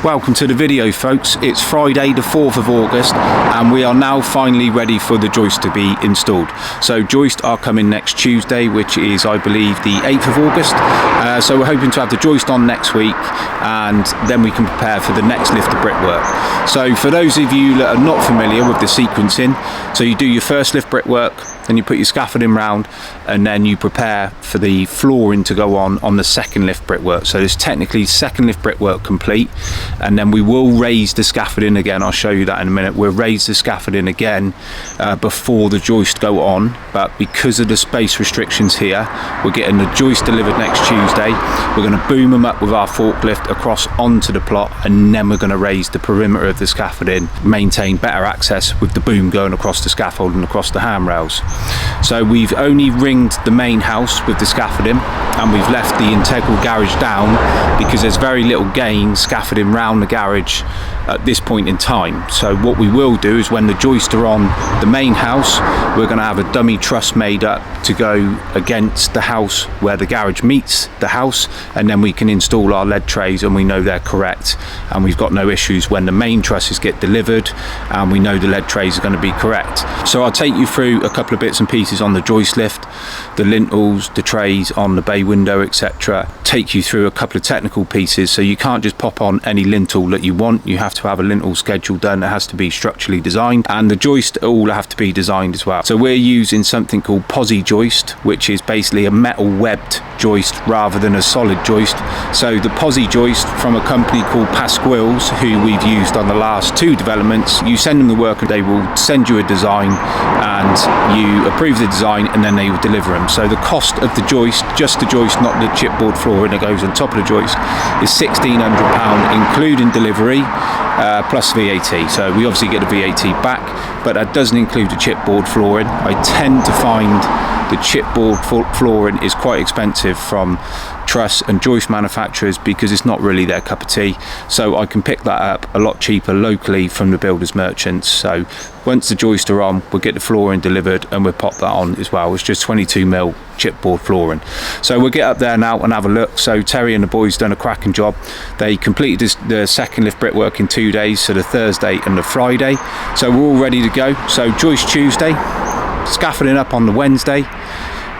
Welcome to the video, folks. It's Friday the 4th of August and we are now finally ready for the joist to be installed. So joist are coming next Tuesday, which is I believe the 8th of August. So we're hoping to have the joist on next week and then we can prepare for the next lift of brickwork. So for those of you that are not familiar with the sequencing, so you do your first lift brickwork, then you put your scaffolding round and then you prepare for the flooring to go on the second lift brickwork. So there's technically second lift brickwork complete, and then we will raise the scaffolding again. I'll show you that in a minute. We'll raise the scaffolding again before the joist go on, but because of the space restrictions here, we're getting the joist delivered next Tuesday. We're going to boom them up with our forklift across onto the plot, and then we're going to raise the perimeter of the scaffolding, maintain better access with the boom going across the scaffold and across the handrails. So we've only ringed the main house with the scaffolding and we've left the integral garage down because there's very little gain scaffolding round the garage at this point in time. So what we will do is when the joists are on the main house, we're going to have a dummy truss made up to go against the house where the garage meets the house, and then we can install our lead trays and we know they're correct and we've got no issues when the main trusses get delivered and we know the lead trays are going to be correct. So I'll take you through a couple of bits and pieces on the joist lift, the lintels, the trays on the bay window, etc. Take you through a couple of technical pieces. So you can't just pop on any lintel that you want, you have to have a lintel schedule done. It has to be structurally designed, and the joists all have to be designed as well. So we're using something called posi joist, which is basically a metal webbed joist rather than a solid joist. So the posi joist from a company called Pasquale's, who we've used on the last two developments, you send them the work and they will send you a design and you approve the design and then they will deliver them. So the cost of the joist, just the joist, not the chipboard flooring that goes on top of the joist, is £1,600 including delivery plus VAT. So we obviously get the VAT back, but that doesn't include the chipboard flooring. I tend to find the chipboard flooring is quite expensive from truss and joist manufacturers because it's not really their cup of tea. So I can pick that up a lot cheaper locally from the builders merchants. So once the joists are on, we'll get the flooring delivered and we'll pop that on as well. It's just 22mm chipboard flooring. So we'll get up there now and have a look. So Terry and the boys done a cracking job. They completed the second lift brickwork in 2 days, so the Thursday and the Friday. So we're all ready to go. So joist Tuesday, scaffolding up on the Wednesday,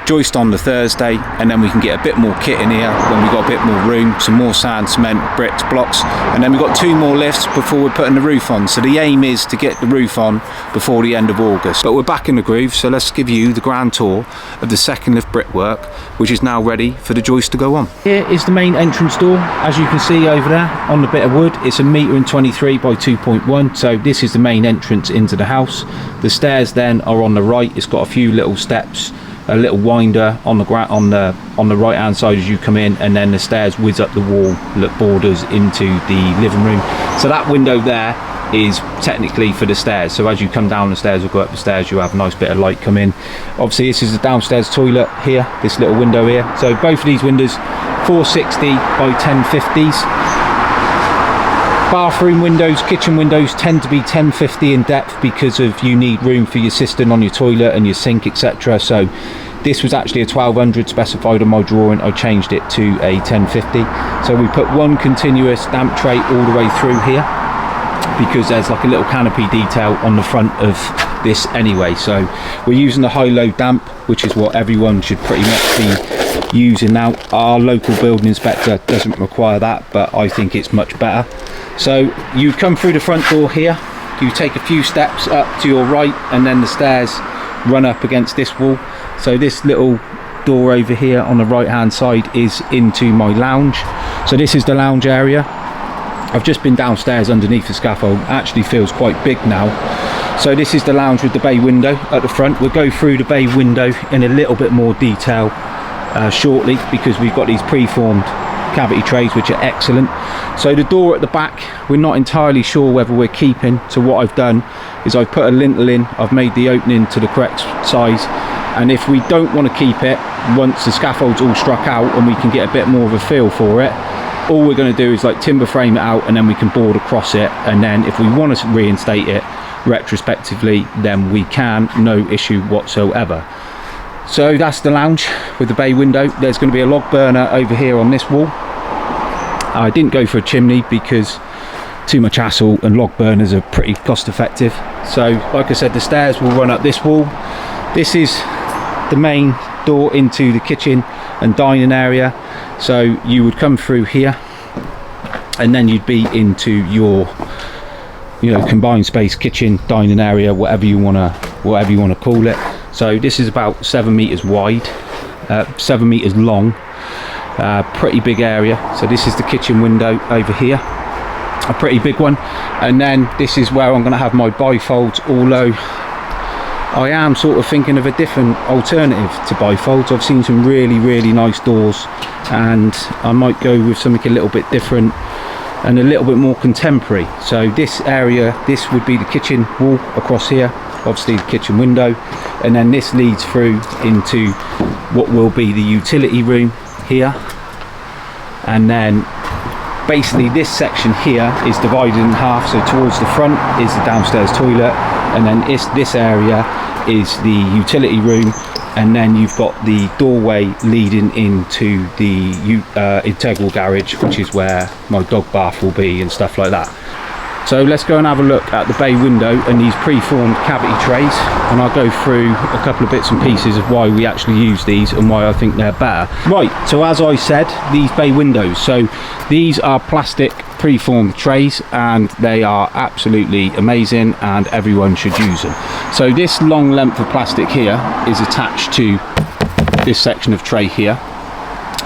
joist on the Thursday, and then we can get a bit more kit in here when we've got a bit more room, some more sand, cement, bricks, blocks, and then we've got 2 more lifts before we're putting the roof on. So the aim is to get the roof on before the end of August. But we're back in the groove, so let's give you the grand tour of the second lift brickwork, which is now ready for the joist to go on. Here is the main entrance door. As you can see over there on the bit of wood, it's 1.23 m by 2.1, so this is the main entrance into the house. The stairs then are on the right. It's got a few little steps, a little winder on the right hand side as you come in, and then the stairs whiz up the wall that borders into the living room. So that window there is technically for the stairs. So as you come down the stairs or go up the stairs, you have a nice bit of light come in. Obviously this is the downstairs toilet here, this little window here. So both of these windows 460 by 1050s. Bathroom windows, kitchen windows tend to be 1050 in depth because of you need room for your cistern on your toilet and your sink, etc. So this was actually a 1200 specified on my drawing. I changed it to a 1050. So we put one continuous damp tray all the way through here because there's like a little canopy detail on the front of this anyway. So we're using the high-low damp, which is what everyone should pretty much be using now. Our local building inspector doesn't require that, but I think it's much better. So you come through the front door here, you take a few steps up to your right, and then the stairs run up against this wall. So this little door over here on the right hand side is into my lounge. So this is the lounge area. I've just been downstairs underneath the scaffold. It actually feels quite big now. So this is the lounge with the bay window at the front. We'll go through the bay window in a little bit more detail shortly because we've got these preformed cavity trays which are excellent. So the door at the back, we're not entirely sure whether we're keeping. So what I've done is I've put a lintel in, I've made the opening to the correct size, and if we don't want to keep it, once the scaffold's all struck out and we can get a bit more of a feel for it, all we're going to do is like timber frame it out and then we can board across it, and then if we want to reinstate it retrospectively then we can, no issue whatsoever. So that's the lounge with the bay window. There's going to be a log burner over here on this wall. I didn't go for a chimney because too much hassle, and log burners are pretty cost effective. So like I said, the stairs will run up this wall. This is the main door into the kitchen and dining area, so you would come through here and then you'd be into your, you know, combined space kitchen dining area, whatever you want to call it. So this is about 7 meters wide, 7 meters long, pretty big area. So this is the kitchen window over here, a pretty big one, and then this is where I'm going to have my bifolds, although I am sort of thinking of a different alternative to bifolds. I've seen some really nice doors, and I might go with something a little bit different and a little bit more contemporary. So this area, this would be the kitchen wall across here, obviously the kitchen window, and then this leads through into what will be the utility room here, and then basically this section here is divided in half. So towards the front is the downstairs toilet, and then this area is the utility room, and then you've got the doorway leading into the integral garage, which is where my dog bath will be and stuff like that. So let's go and have a look at the bay window and these pre-formed cavity trays, and I'll go through a couple of bits and pieces of why we actually use these and why I think they're better. Right, so as I said, these bay windows, so these are plastic pre-formed trays, and they are absolutely amazing and everyone should use them. So this long length of plastic here is attached to this section of tray here,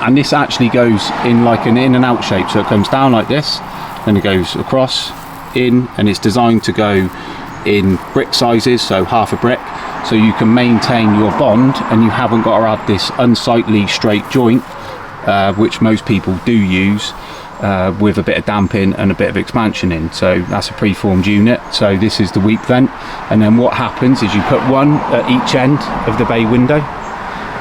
and this actually goes in like an in and out shape. So it comes down like this, then it goes across, in, and it's designed to go in brick sizes, so half a brick, so you can maintain your bond and you haven't got to have this unsightly straight joint, which most people do use, with a bit of damping and a bit of expansion in. So that's a preformed unit. So this is the weep vent, and then what happens is you put one at each end of the bay window,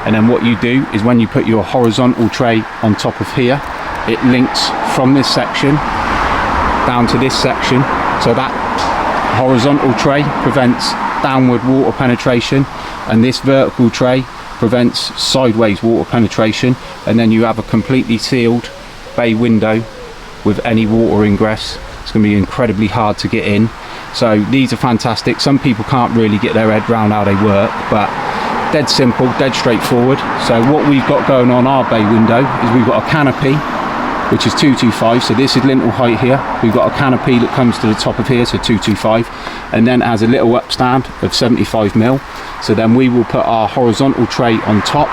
and then what you do is when you put your horizontal tray on top of here, it links from this section down to this section. So that horizontal tray prevents downward water penetration, and this vertical tray prevents sideways water penetration, and then you have a completely sealed bay window with any water ingress. It's going to be incredibly hard to get in. So these are fantastic. Some people can't really get their head around how they work, but dead simple, dead straightforward. So what we've got going on our bay window is we've got a canopy which is 225, so this is lintel height here. We've got a canopy that comes to the top of here, so 225, and then has a little upstand of 75mm. So then we will put our horizontal tray on top.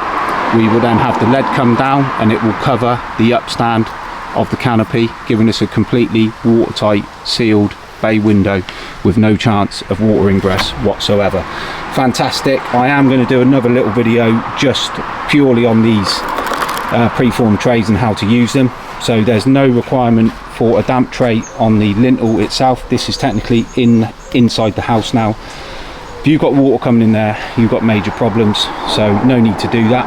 We will then have the lead come down and it will cover the upstand of the canopy, giving us a completely watertight sealed bay window with no chance of water ingress whatsoever. Fantastic. I am going to do another little video just purely on these preformed trays and how to use them. So there's no requirement for a damp tray on the lintel itself. This is technically inside the house now. If you've got water coming in there, you've got major problems, so no need to do that.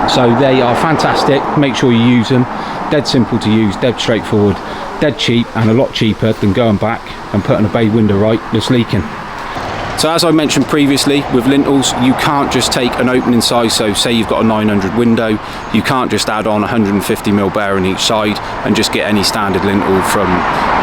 So they are fantastic. Make sure you use them. Dead simple to use, dead straightforward, dead cheap, and a lot cheaper than going back and putting a bay window right that's leaking. So as I mentioned previously, with lintels, you can't just take an opening size. So say you've got a 900 window, you can't just add on 150mm bearer on each side and just get any standard lintel from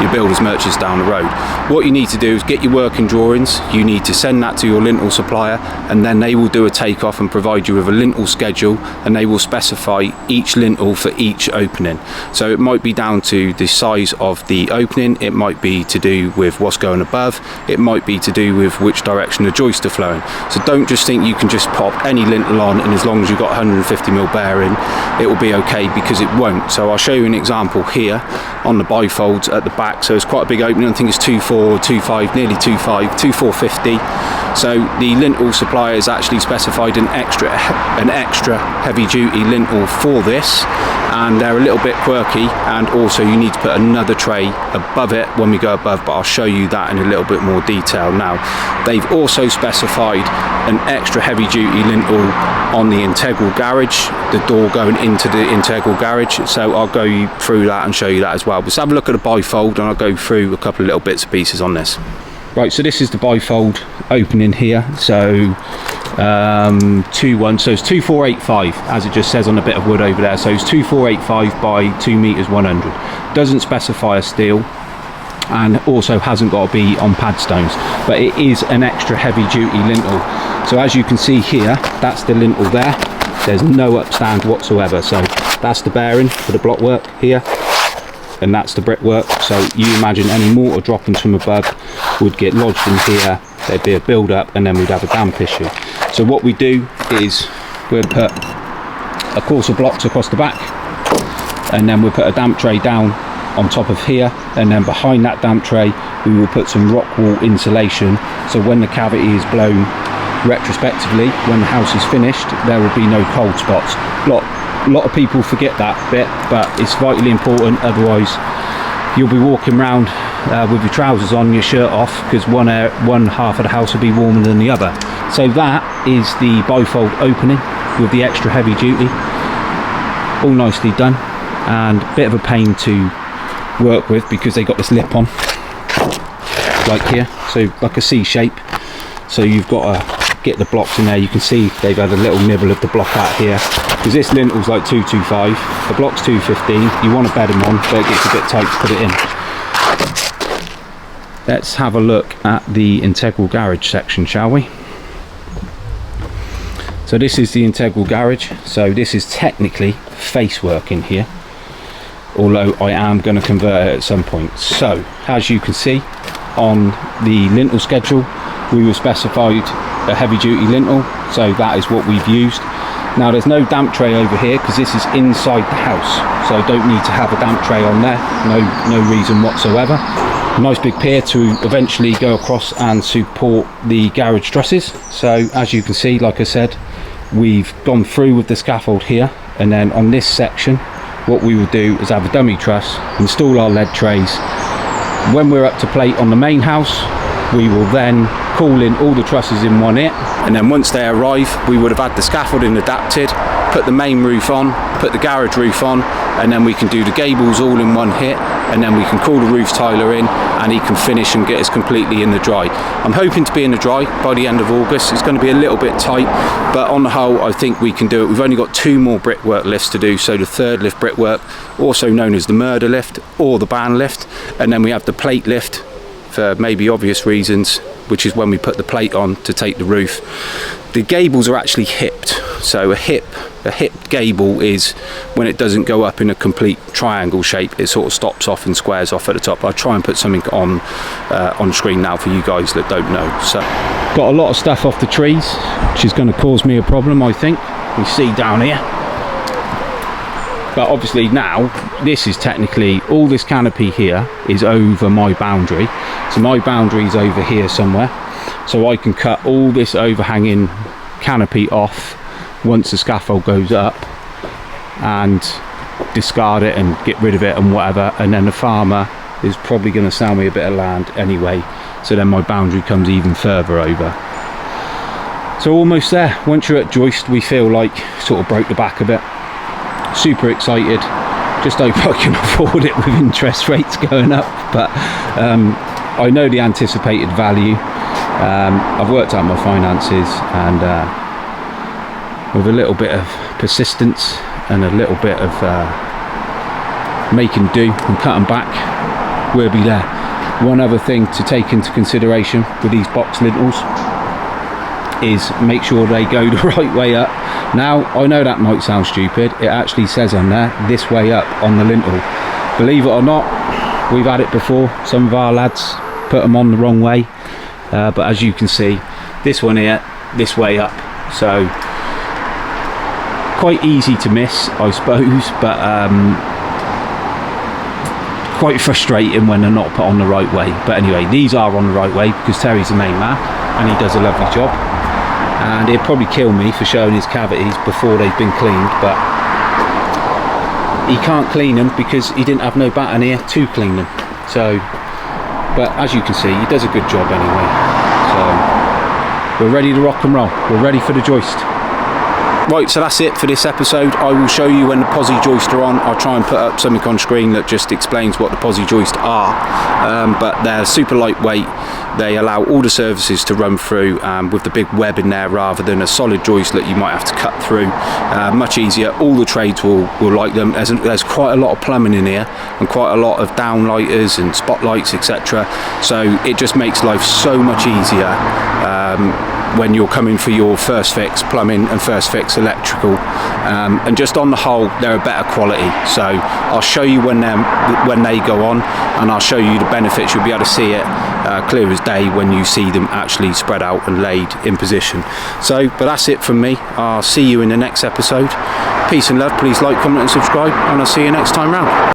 your builder's merchants down the road. What you need to do is get your working drawings. You need to send that to your lintel supplier, and then they will do a takeoff and provide you with a lintel schedule, and they will specify each lintel for each opening. So it might be down to the size of the opening, it might be to do with what's going above, it might be to do with which direction the joists are flowing. So don't just think you can just pop any lintel on and as long as you've got 150mm bearing it will be okay, because it won't. So I'll show you an example here on the bifolds at the back. So it's quite a big opening. I think it's 2.4, 2.5, nearly 2.5, 2.450. So the lintel supplier has actually specified an extra heavy duty lintel for this, and they're a little bit quirky, and also you need to put another tray above it when we go above, but I'll show you that in a little bit more detail now. They've also specified an extra heavy duty lintel on the integral garage, the door going into the integral garage, so I'll go through that and show you that as well. But let's have a look at the bifold and I'll go through a couple of little bits and pieces on this. Right, so this is the bifold opening here, so 2.1, so it's 2.485 as it just says on a bit of wood over there. So it's 2.485 by 2 meters 100. Doesn't specify a steel. and also hasn't got to be on pad stones, but it is an extra heavy duty lintel. So as you can see here, that's the lintel there. There's no upstand whatsoever. So that's the bearing for the block work here, and that's the brickwork. So you imagine any mortar droppings from above would get lodged in here, there'd be a build up, and then we'd have a damp issue. So what we do is we'll put a course of blocks across the back, and then we'll put a damp tray down on top of here, and then behind that damp tray we will put some rock wool insulation, so when the cavity is blown retrospectively, when the house is finished, there will be no cold spots. A lot of people forget that bit, but it's vitally important, otherwise you'll be walking around with your trousers on, your shirt off, because one half of the house will be warmer than the other. So that is the bifold opening with the extra heavy duty, all nicely done, and a bit of a pain to work with because they got this lip on like here, so like a C shape, so you've got to get the blocks in there. You can see they've had a little nibble of the block out here, because this lintel's like 225, the block's 215. You want to bed them on, but it gets a bit tight to put it in. Let's have a look at the integral garage section, shall we? So this is the integral garage. So this is technically face work in here, although I am going to convert it at some point. So as you can see on the lintel schedule, we were specified a heavy duty lintel, so that is what we've used. Now there's no damp tray over here because this is inside the house, so I don't need to have a damp tray on there, no reason whatsoever. A nice big pier to eventually go across and support the garage trusses. So as you can see, like I said, we've gone through with the scaffold here, and then on this section what we will do is have a dummy truss, install our lead trays. When we're up to plate on the main house, we will then call in all the trusses in one hit, and then once they arrive we would have had the scaffolding adapted, put the main roof on, put the garage roof on, and then we can do the gables all in one hit, and then we can call the roof tiler in and he can finish and get us completely in the dry. I'm hoping to be in the dry by the end of August. It's going to be a little bit tight, but on the whole I think we can do it. We've only got 2 more brickwork lifts to do, so the third lift brickwork, also known as the murder lift or the ban lift, and then we have the plate lift for maybe obvious reasons, which is when we put the plate on to take the roof. The gables are actually hipped, so a hipped gable is when it doesn't go up in a complete triangle shape, it sort of stops off and squares off at the top. I'll try and put something on screen now for you guys that don't know. So got a lot of stuff off the trees, which is going to cause me a problem, I think. You see down here, but obviously now this is technically, all this canopy here is over my boundary, so my boundary is over here somewhere, so I can cut all this overhanging canopy off once the scaffold goes up and discard it and get rid of it and whatever, and then the farmer is probably going to sell me a bit of land anyway, so then my boundary comes even further over. So almost there. Once you're at joist, we feel like sort of broke the back a bit. Super excited, just hope I can afford it with interest rates going up, but I know the anticipated value. I've worked out my finances, and with a little bit of persistence and a little bit of making do and cutting back, we'll be there. One other thing to take into consideration with these box lintels is make sure they go the right way up. Now I know that might sound stupid, it actually says on there this way up on the lintel. Believe it or not, we've had it before, some of our lads put them on the wrong way, but as you can see, this one here, this way up, so quite easy to miss I suppose, but quite frustrating when they're not put on the right way. But anyway, these are on the right way because Terry's the main man and he does a lovely job. And he'd probably kill me for showing his cavities before they've been cleaned, but he can't clean them because he didn't have no batten here to clean them. So, but as you can see, he does a good job anyway. So we're ready to rock and roll. We're ready for the joist. Right, so that's it for this episode. I will show you when the posi joists are on. I'll try and put up something on screen that just explains what the posi joists are, but they're super lightweight. They allow all the surfaces to run through with the big web in there rather than a solid joist that you might have to cut through. Much easier. All the trades will like them. There's quite a lot of plumbing in here and quite a lot of downlighters and spotlights, etc. So it just makes life so much easier when you're coming for your first fix plumbing and first fix electrical, and just on the whole they're a better quality. So I'll show you when they go on, and I'll show you the benefits. You'll be able to see it clear as day when you see them actually spread out and laid in position. So but that's it from me. I'll see you in the next episode. Peace and love. Please like, comment and subscribe, and I'll see you next time round.